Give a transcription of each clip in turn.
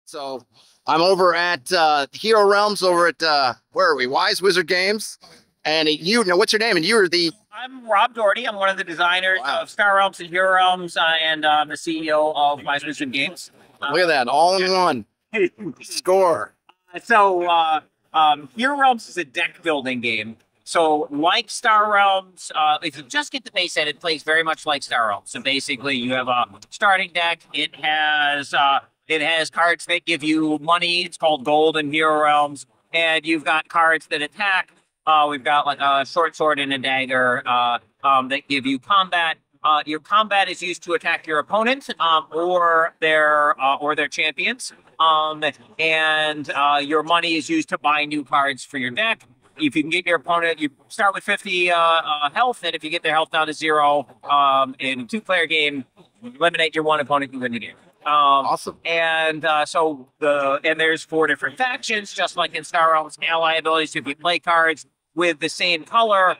So I'm over at Hero Realms over at where are we? Wise Wizard Games. And you know what's your name? And you were the I'm Rob Dougherty. I'm one of the designers of Star Realms and Hero Realms, and I'm the CEO of PAX Unplugged Games. Look at that, all in one. Score. Hero Realms is a deck building game. So, like Star Realms, if you just get the base set, it plays very much like Star Realms. So basically, you have a starting deck. It has cards that give you money. It's called gold in Hero Realms, and you've got cards that attack. We've got like a short sword and a dagger that give you combat. Your combat is used to attack your opponent or their champions. And your money is used to buy new cards for your deck. If you can get your opponent, you start with 50 health, and if you get their health down to 0 in a 2-player game, you eliminate your one opponent, you win the game. Awesome. And there's 4 different factions, just like in Star Realms. Ally abilities. If you play cards with the same color,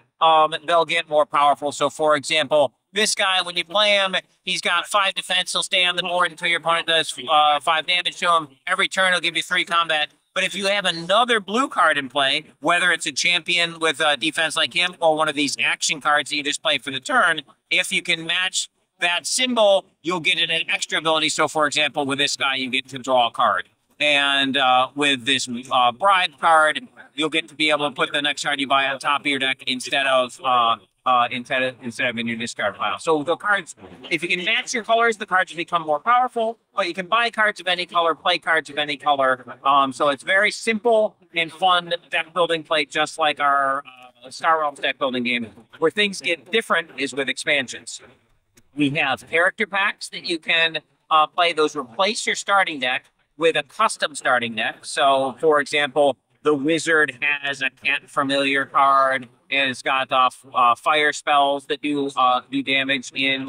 they'll get more powerful. So, for example, this guy, when you play him, he's got 5 defense. He'll stay on the board until your opponent does 5 damage to him. Every turn, he'll give you 3 combat. But if you have another blue card in play, whether it's a champion with defense like him or one of these action cards that you just play for the turn, if you can match that symbol, you'll get an extra ability. So, for example, with this guy, you get to draw a card. And with this bribe card, you'll get to be able to put the next card you buy on top of your deck instead of in your discard pile. So the cards, if you can match your colors, the cards will become more powerful. But you can buy cards of any color, play cards of any color. So it's very simple and fun deck building play, just like our Star Realms deck building game. Where things get different is with expansions. We have character packs that you can play. Those replace your starting deck with a custom starting deck. So, for example, the wizard has a Cat Familiar card, and it's got fire spells that do damage in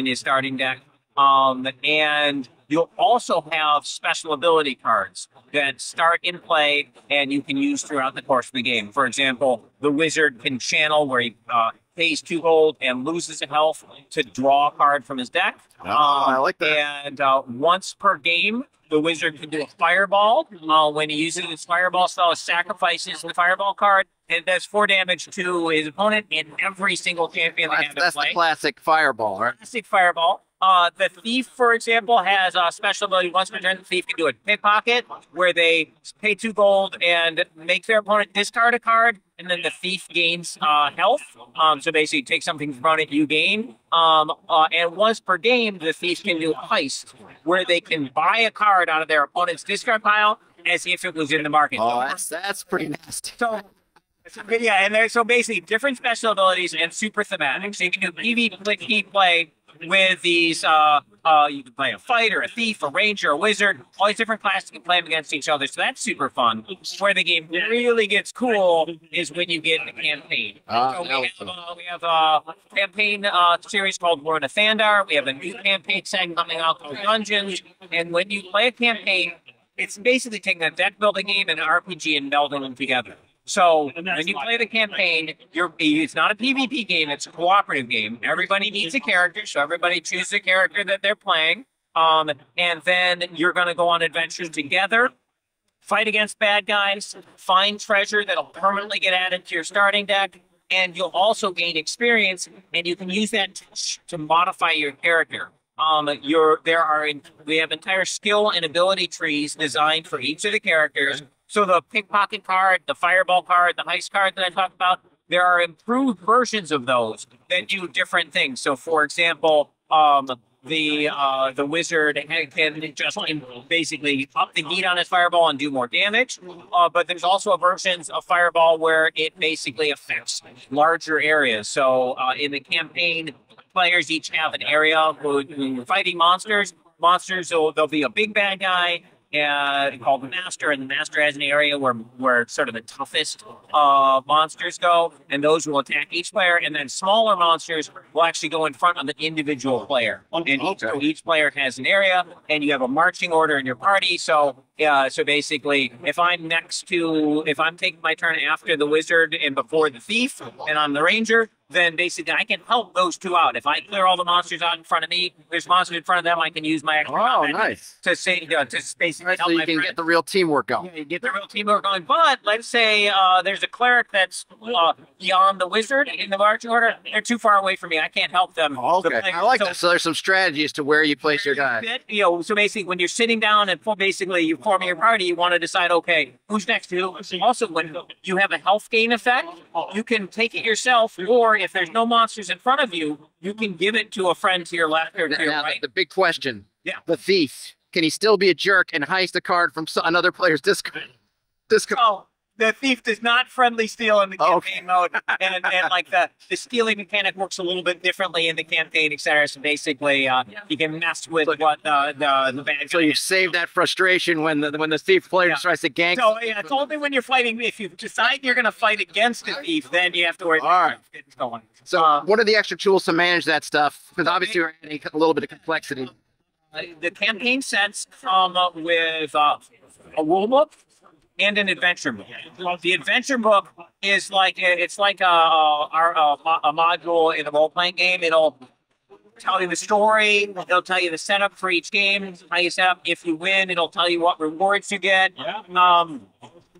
his starting deck. And you'll also have special ability cards that start in play and you can use throughout the course of the game. For example, the wizard can channel, where he pays 2 gold and loses a health to draw a card from his deck. I like that. And once per game, the wizard can do a fireball. When he uses his fireball spell, it sacrifices the fireball card, and does 4 damage to his opponent and every single champion they have in play. That's the classic fireball, right? Classic fireball. The thief, for example, has a special ability. Once per turn, the thief can do a pickpocket, where they pay 2 gold and make their opponent discard a card, and then the thief gains health. So basically, take something from it, you gain. And once per game, the thief can do a heist, where they can buy a card out of their opponent's discard pile as if it was in the market. Oh, that's pretty nasty. So yeah, and so basically different special abilities and super thematic. So you can do PvP play with these. You can play a fighter, a thief, a ranger, a wizard. All these different classes can play them against each other. So that's super fun. Where the game really gets cool is when you get in the campaign. So we have a campaign series called War in the Thandar. We have a new campaign segment coming out called Dungeons. And when you play a campaign, it's basically taking a deck building game and an RPG and melding them together. So when you play the campaign, it's not a PvP game, it's a cooperative game. Everybody needs a character, so everybody chooses a character that they're playing. And then you're going to go on adventures together, fight against bad guys, find treasure that'll permanently get added to your starting deck, and you'll also gain experience, and you can use that to modify your character. We have entire skill and ability trees designed for each of the characters. So the pickpocket card, the fireball card, the heist card that I talked about, there are improved versions of those that do different things. So, for example, the wizard can just basically up the heat on his fireball and do more damage. But there's also versions of fireball where it basically affects larger areas. So in the campaign, players each have an area where you're fighting monsters. So there'll be a big bad guy called the Master, and the Master has an area where sort of the toughest monsters go, and those will attack each player, and then smaller monsters will actually go in front of the individual player. And each player has an area, and you have a marching order in your party, so So basically, if I'm taking my turn after the wizard and before the thief, and I'm the ranger, then basically I can help those two out. If I clear all the monsters out in front of me, there's monsters in front of them, I can use my extra nice. to basically help so you my can friend. get the real teamwork going. Yeah, you get the real teamwork going. But let's say there's a cleric that's beyond the wizard in the marching order. They're too far away from me. I can't help them. Okay, I like that. So there's some strategies to where you place your guys. So basically, when you're sitting down and you're forming your party, you want to decide, okay, who's next to who. Also, when you have a health gain effect, you can take it yourself, or if there's no monsters in front of you, you can give it to a friend to your left or to your right. The big question. Yeah. The thief. Can he still be a jerk and heist a card from another player's discard? Oh, the thief does not friendly steal in the campaign mode, and like the stealing mechanic works a little bit differently in the campaign, etc. So basically, you can mess with what the bad guy. So you save that frustration when the thief player tries to gank. So yeah, it's only when you're fighting. If you decide you're going to fight against the thief, then you have to worry about it going. So what are the extra tools to manage that stuff? Because obviously we're adding a little bit of complexity. The campaign sets come up with a rule book and an adventure book. The adventure book is like a module in a role-playing game. It'll tell you the story. It'll tell you the setup for each game. How you set up. If you win, it'll tell you what rewards you get. And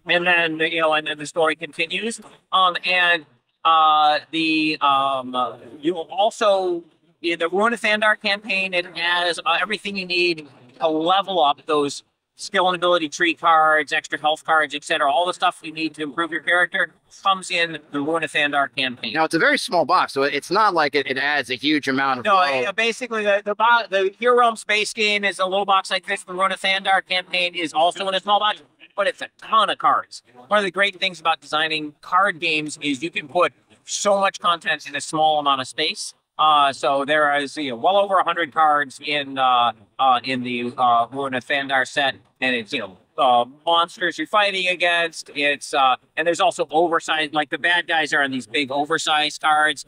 then the story continues. You'll also in the Ruin of Thandar campaign. It has everything you need to level up those skill and ability tree cards, extra health cards, etc. All the stuff you need to improve your character comes in the Ruin of Thandar campaign. Now, it's a very small box, so it's not like it adds a huge amount of... No, basically, the Hero Realms base game is a little box like this. The Ruin of Thandar campaign is also in a small box, but it's a ton of cards. One of the great things about designing card games is you can put so much content in a small amount of space. So there is well over 100 cards in the Ruin of Thandar set, and it's monsters you're fighting against. It's and there's also oversized, like the bad guys are on these big oversized cards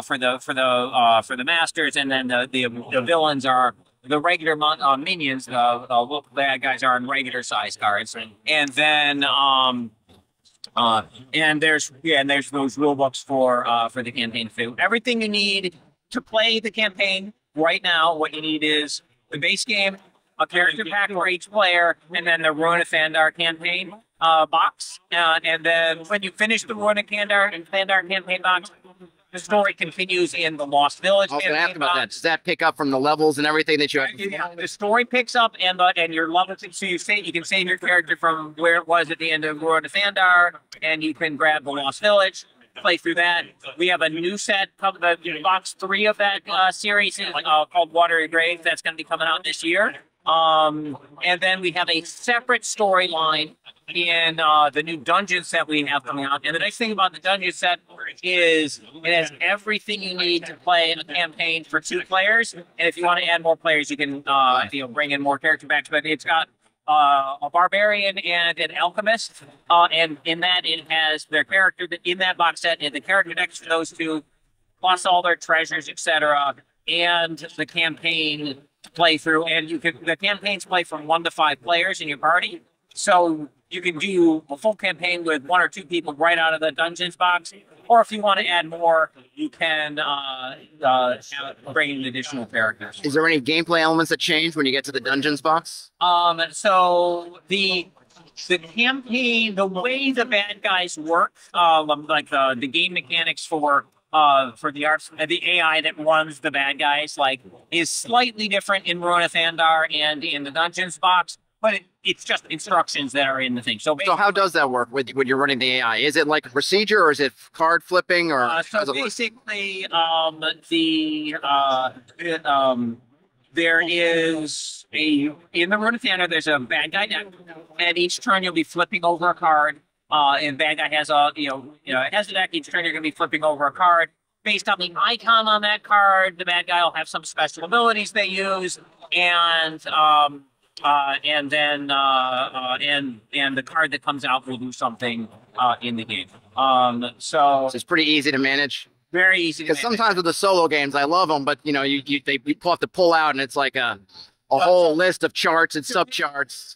for the masters, and then the villains are the regular minions. The bad guys are on regular size cards, and then and there's those rule books for the campaign too. Everything you need to play the campaign right now, what you need is the base game, a character pack for each player, and then the Ruin of Thandar campaign box. And then when you finish the Ruin of Thandar campaign box, the story continues in the Lost Village. I was going to ask about that. Does that pick up from the levels and everything that you have? Yeah, the story picks up, and your levels. So you can save your character from where it was at the end of Ruin of Thandar, and you can grab the Lost Village, play through that. We have a new set, the box 3 of that series called Watery Grave. That's going to be coming out this year. And then we have a separate storyline in the new dungeon set we have coming out. And the nice thing about the dungeon set is it has everything you need to play a campaign for 2 players. And if you want to add more players, you can bring in more character packs. But it's got a barbarian and an alchemist, and in that it has their character in that box set, and the character next to those 2, plus all their treasures, etc., and the campaign to play through. And the campaigns play from 1 to 5 players in your party, so you can do a full campaign with 1 or 2 people right out of the dungeons box. Or if you want to add more, you can bring in additional characters. Is there any gameplay elements that change when you get to the dungeons box? So the campaign, the way the bad guys work, like the game mechanics for the AI that runs the bad guys, is slightly different in Ruin of Thandar and in the dungeons box. But it's just instructions that are in the thing. So how does that work when you're running the AI? Is it like a procedure, or is it card flipping, or so basically there is in the Ruin of Thandar, there's a bad guy deck, and each turn you'll be flipping over a card. And bad guy has it has a deck. Each turn you're going to be flipping over a card. Based on the icon on that card, the bad guy will have some special abilities they use, and the card that comes out will do something in the game. So it's pretty easy to manage. Very easy. Because sometimes with the solo games, I love them, but you have to pull out, and it's like a whole list of charts and subcharts.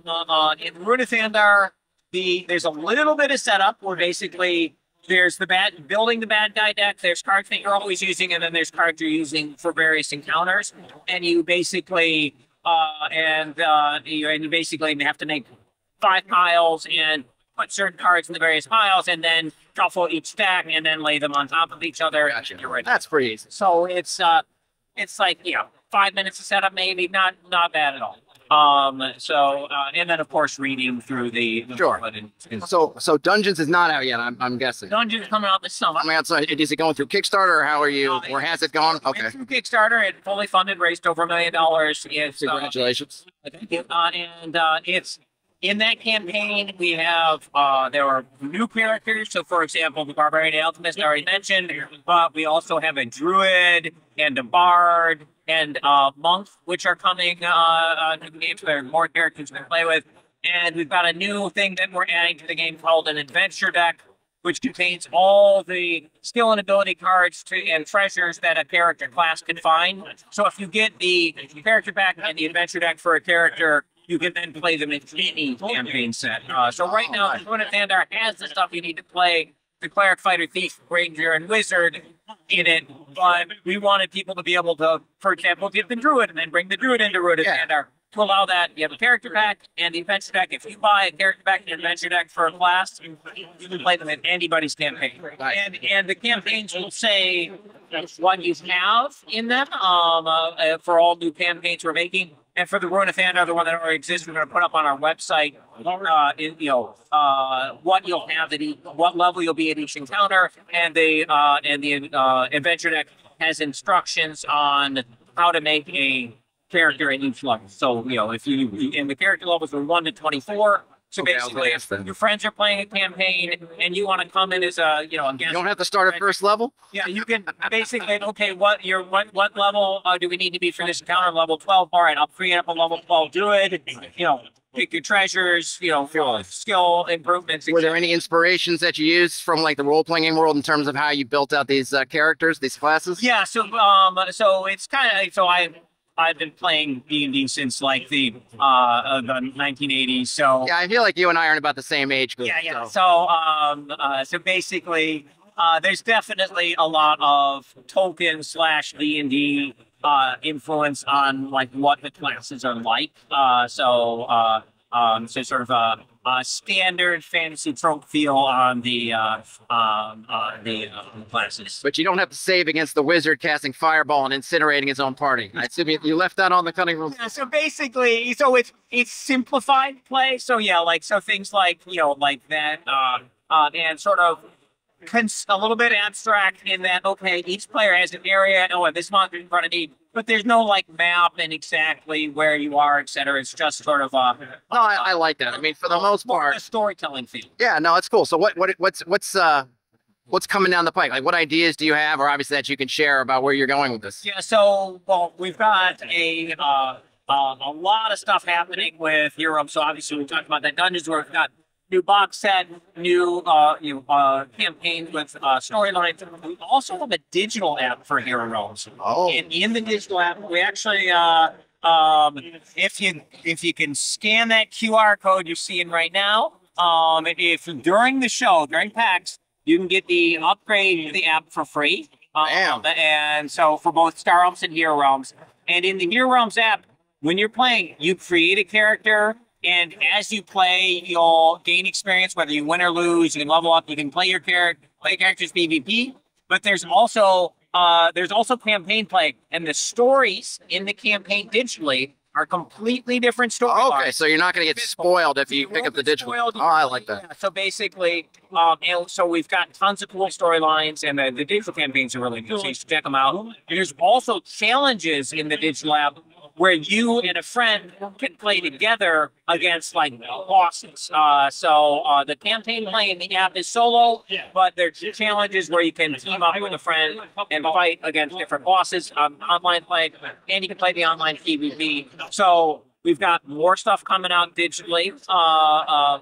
In Rune of Thandar, there's a little bit of setup where basically there's building the bad guy deck. There's cards that you're always using, and then there's cards you're using for various encounters. And you basically you basically have to make 5 piles and put certain cards in the various piles, and then shuffle each stack and then lay them on top of each other. Gotcha. That's pretty easy. So it's like 5 minutes of setup, maybe not bad at all. And then of course reading through the sure. So Dungeons is not out yet. I'm guessing. Dungeons coming out this summer. I mean, is it going through Kickstarter, or how are you? Or has it gone? Okay. Through Kickstarter, it fully funded, raised over $1 million. It's, congratulations. It's in that campaign, we have there are new characters. So, for example, the Barbarian Alchemist I already mentioned, but we also have a Druid and a Bard and Monk, which are coming to the game. So there are more characters to play with. And we've got a new thing that we're adding to the game called an adventure deck, which contains all the skill and ability cards and treasures that a character class can find. So if you get the character pack and the adventure deck for a character, you can then play them in any campaign set. So right now, Rune of Thandar has the stuff you need to play the Cleric, Fighter, Thief, Ranger, and Wizard in it, but we wanted people to be able to, for example, get the Druid and then bring the Druid into Rune of Thandar. To allow that, you have a character pack and the adventure deck. If you buy a character pack and an adventure deck for a class, you can play them in anybody's campaign. And the campaigns will say what you have in them for all new campaigns we're making. And for the Rune of Thandar, the one that already exists, we're going to put up on our website, what you'll have what level you'll be at each encounter, and the adventure deck has instructions on how to make a character in each level. So if the character levels are 1 to 24. So basically, if your friends are playing a campaign and you want to come in as a guest, you don't have to start at first level. Yeah, you can basically what level do we need to be for this encounter? Level 12. All right, I'll create up a level 12 Druid. Pick your treasures. Skill improvements. Were there any inspirations that you used from like the role-playing world in terms of how you built out these characters, these classes? Yeah. So it's kind of I've been playing D&D since like the 1980s. So yeah, I feel like you and I are in about the same age group. Yeah. So basically, there's definitely a lot of Tolkien / D&D influence on like what the classes are like. So sort of a standard fantasy trope feel on the classes. But you don't have to save against the wizard casting fireball and incinerating his own party. I assume you left that on the cutting room. Yeah, so basically, it's simplified play. So yeah, so things like like that, and sort of a little bit abstract in that each player has an area. This monster in front of me. But there's no map and exactly where you are, etc. It's just sort of no, I like that. I mean, for the most part, a storytelling feel. Yeah, no, it's cool. So what's coming down the pike? Like, what ideas do you have, or obviously that you can share about where you're going with this? Yeah. So we've got a lot of stuff happening with Hero. So obviously we talked about that Dungeons where we've got new box set, new campaigns with storylines. We also have a digital app for Hero Realms. Oh. And in the digital app, we actually, if you can scan that QR code you're seeing right now, if during the show, during PAX, you can get the upgrade to the app for free. And so for both Star Realms and Hero Realms. And in the Hero Realms app, when you're playing, you create a character. And as you play, you'll gain experience, whether you win or lose. You can level up. You can play your character's PvP. But there's also campaign play, and the stories in the campaign digitally are completely different storylines. Okay, so you're not going to get spoiled if you pick up the digital. Oh, I like that. Yeah, so basically, so we've got tons of cool storylines, and the digital campaigns are really good. So you should check them out. And there's also challenges in the digital app where you and a friend can play together against bosses. So the campaign play in the app is solo, but there's challenges where you can team up with a friend and fight against different bosses, online play, and you can play the online PvP. So we've got more stuff coming out digitally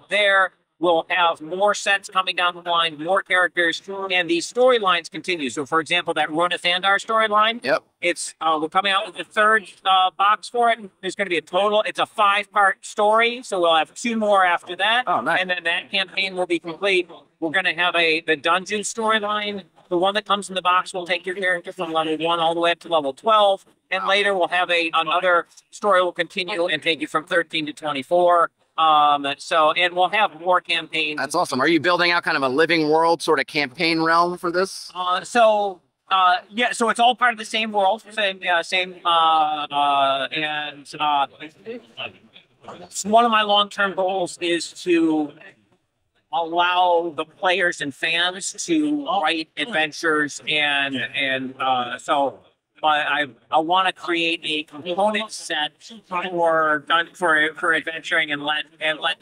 there. we'll have more sets coming down the line, more characters, and these storylines continue. So, for example, that Rune of Thandar storyline, Yep. we're coming out with the third box for it. There's going to be it's a 5-part story, so we'll have 2 more after that. Oh, nice. And then that campaign will be complete. We're going to have the dungeon storyline. The one that comes in the box will take your character from level 1 all the way up to level 12. And later we'll have another story will continue and take you from 13 to 24. And we'll have more campaigns. That's awesome. Are you building out kind of a living world sort of campaign realm for this? Yeah, so it's all part of the same world, one of my long-term goals is to allow the players and fans to write adventures, I want to create a component set for adventuring and let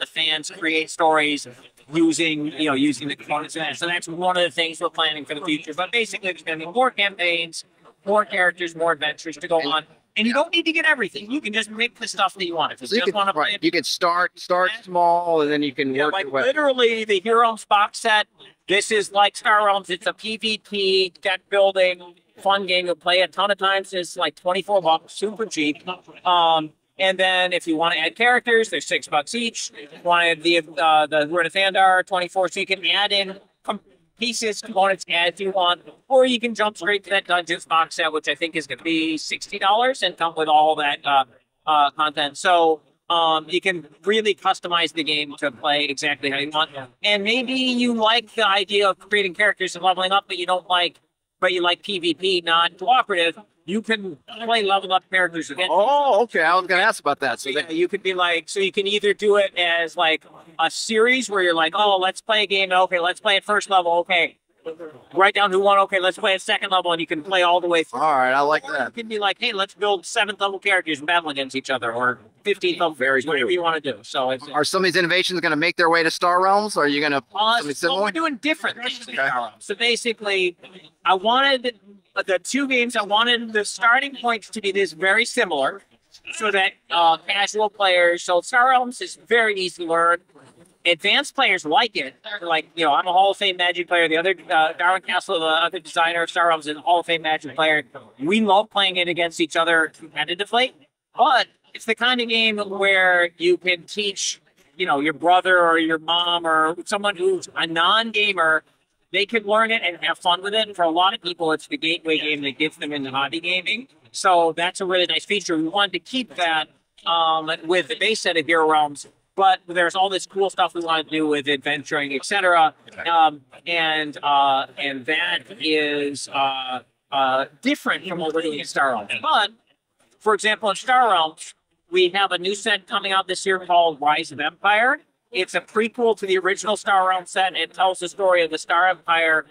the fans create stories using the components. So that's one of the things we're planning for the future. But basically, there's going to be more campaigns, more characters, more adventures to go on. And you don't need to get everything. You can just make the stuff that you want. If you just want to play it, you can start small, and then you can work your way. Literally, the Heroes box set. This is like Star Realms. It's a PvP deck building fun game. You'll play a ton of times. It's like $24, super cheap. And then if you want to add characters, they're $6 each. If you want to add the Rune of Thandar, 24, so you can add in pieces, components as you want, or you can jump straight to that Dungeons box set, which I think is going to be $60 and come with all that content. So you can really customize the game to play exactly how you want. And maybe you like the idea of creating characters and leveling up, but you like PvP, not cooperative. You can play level up characters again. Oh, okay. I was going to ask about that. So you could be like, so you can either do it as like a series where you're like, oh, let's play a game. Okay, let's play at first level. Okay, write down who won. Okay, let's play at second level, and you can play all the way through. All right, I like Or that. you can be like, hey, let's build 7th level characters and battle against each other, or 15th level characters, whatever you want to do. So Are some of these innovations going to make their way to Star Realms? Or are you going to we're doing different things in Star Realms. So basically, I wanted the 2 games. I wanted the starting points to be very similar, so that casual players. So Star Realms is very easy to learn. Advanced players like it. Like, I'm a Hall of Fame Magic player. The other, Darwin Castle, the other designer of Star Realms, is a Hall of Fame Magic player. We love playing it against each other competitively. But it's the kind of game where you can teach, your brother or your mom or someone who's a non-gamer. They can learn it and have fun with it. And for a lot of people, it's the gateway game that gets them into hobby gaming. So that's a really nice feature. We wanted to keep that with the base set of Hero Realms. But there's all this cool stuff we want to do with adventuring, etc. And that is different from what we're doing in Star Realms. But, for example, in Star Realms, we have a new set coming out this year called Rise of Empire. It's a prequel to the original Star Realms set. It tells the story of the Star Empire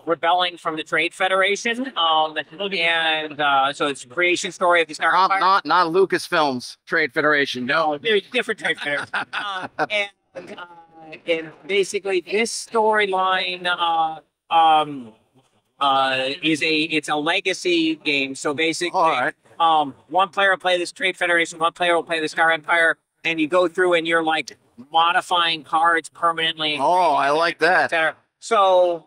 rebelling from the Trade Federation. So it's a creation story of the Star Empire. Not Lucasfilms Trade Federation. No. Very different Trade Federation. And basically, this storyline it's a legacy game. So basically, one player will play this Trade Federation, one player will play the Star Empire, and you go through and you're like modifying cards permanently. Oh, I like that. So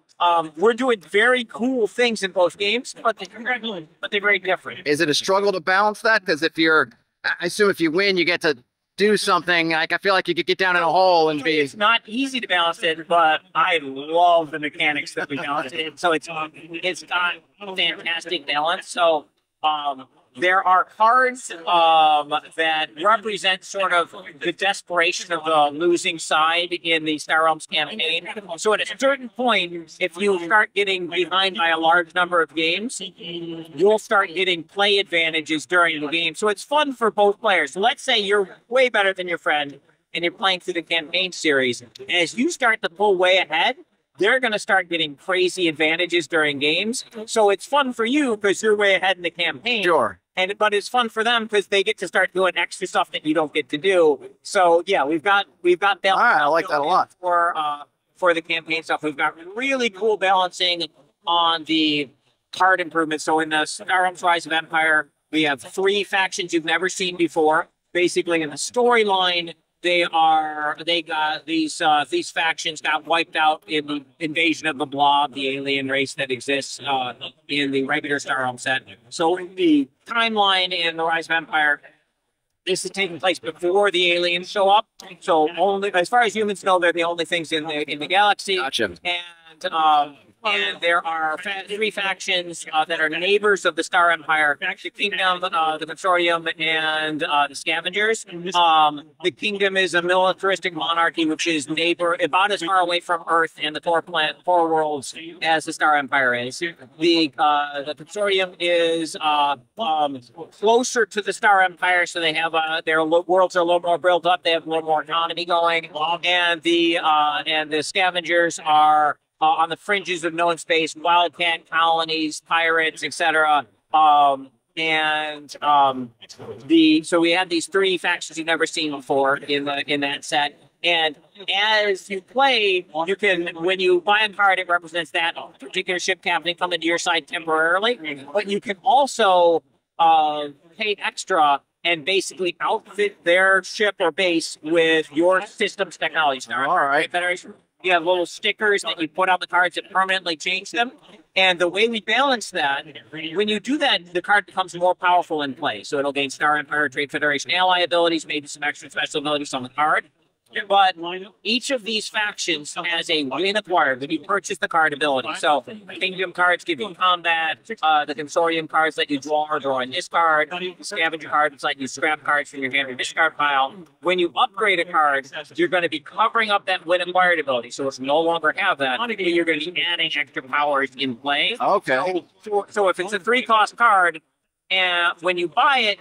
we're doing very cool things in both games, but they're very different. Is it a struggle to balance that? Because I assume if you win, you get to do something. Like, I feel like you could get down in a hole and be. It's not easy to balance it, but I love the mechanics that we balance it. So it's got fantastic balance. So there are cards that represent sort of the desperation of the losing side in the Star Realms campaign. So at a certain point, if you start getting behind by a large number of games, you'll start getting play advantages during the game. So it's fun for both players. So let's say you're way better than your friend and you're playing through the campaign series. As you start to pull way ahead, they're going to start getting crazy advantages during games. So it's fun for you because you're way ahead in the campaign. Sure. But it's fun for them because they get to start doing extra stuff that you don't get to do. So yeah, we've got balance. All right, I like that a lot. For the campaign stuff, we've got really cool balancing on the card improvements. So in the Star Realms Rise of Empire, we have 3 factions you've never seen before. Basically, in the storyline, they got these factions got wiped out in the invasion of the Blob, the alien race that exists in the regular Star Realm set. So the timeline in the Rise of Empire, this is taking place before the aliens show up. So only, as far as humans know, they're the only things in the galaxy. Gotcha. And there are three factions that are neighbors of the Star Empire: the Kingdom, the Consortium, and the Scavengers. The Kingdom is a militaristic monarchy, which is about as far away from Earth and the four worlds as the Star Empire is. The Consortium is closer to the Star Empire, so they have their worlds are a little more built up. They have a little more economy going, and the Scavengers are on the fringes of known space, wildcat colonies, pirates, etc. So we have these three factions you've never seen before in that set. And as you play, you can, when you buy a card, it represents that particular ship captain coming to your side temporarily. But you can also pay extra and basically outfit their ship or base with your system's technology. All right. Federation. You have little stickers that you put on the cards that permanently change them. And the way we balance that, when you do that, the card becomes more powerful in play. So it'll gain Star Empire, Trade Federation ally abilities, maybe some extra special abilities on the card. But each of these factions has a win acquired when you purchase the card ability. So Kingdom cards give you combat, the Consortium cards let you draw or draw in this card, the Scavenger cards let you scrap cards from your hand or discard pile. When you upgrade a card, you're going to be covering up that win acquired ability. So if you no longer have that, you're going to be adding extra powers in play. Okay. So if it's a 3-cost card, and when you buy it,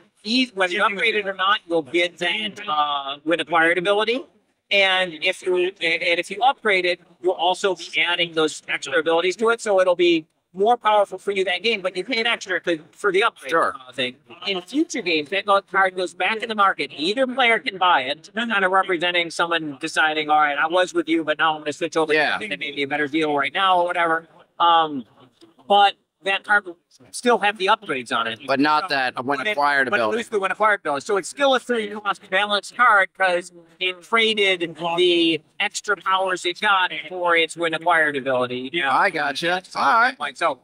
whether you upgrade it or not, you'll get that win acquired ability. And if you upgrade it, you'll also be adding those extra abilities to it, so it'll be more powerful for you that game. But you paid extra for the upgrade thing. In future games, that card goes back in the market. Either player can buy it, kind of representing someone deciding, all right, I was with you, but now I'm going to switch over. Yeah. I think that may be a better deal right now or whatever. But that card will still have the upgrades on it. But not that when acquired ability. But it loses the when acquired ability. So it's still a 3-cost balanced card because it traded the extra powers it got for its when acquired ability. Yeah, I gotcha. All right. So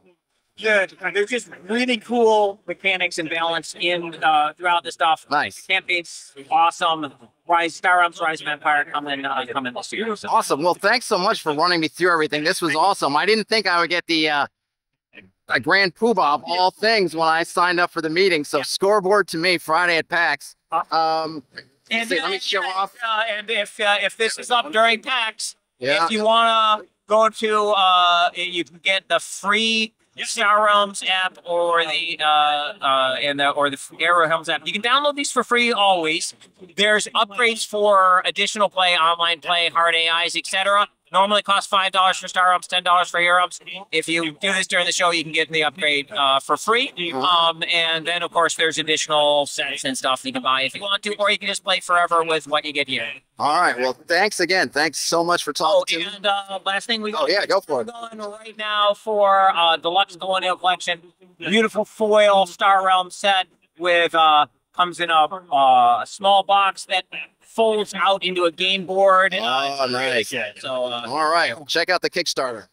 there's just really cool mechanics and balance in throughout the stuff. Nice. The campaign's awesome. Star Realms, Rise of Empire coming this year. So. Awesome. Well, thanks so much for running me through everything. This was awesome. I didn't think I would get the a grand poobah of all things when I signed up for the meeting. So scoreboard to me Friday at PAX. Let me show off. And if this is up during PAX, yeah. If you wanna go to you can get the free Star Realms app or the Arrow Helms app. You can download these for free always. There's upgrades for additional play, online play, hard AIs, etc. Normally costs $5 for Star Realms, $10 for Heroes. If you do this during the show, you can get the upgrade for free. And then, of course, there's additional sets and stuff you can buy if you want to, or you can just play forever with what you get here. All right. Well, thanks again. Thanks so much for talking to me. And last thing we go for it. Going right now for Deluxe Colonial Collection. Beautiful foil Star Realm set with comes in a small box that folds out into a game board. Oh, nice. So, all right. Check out the Kickstarter.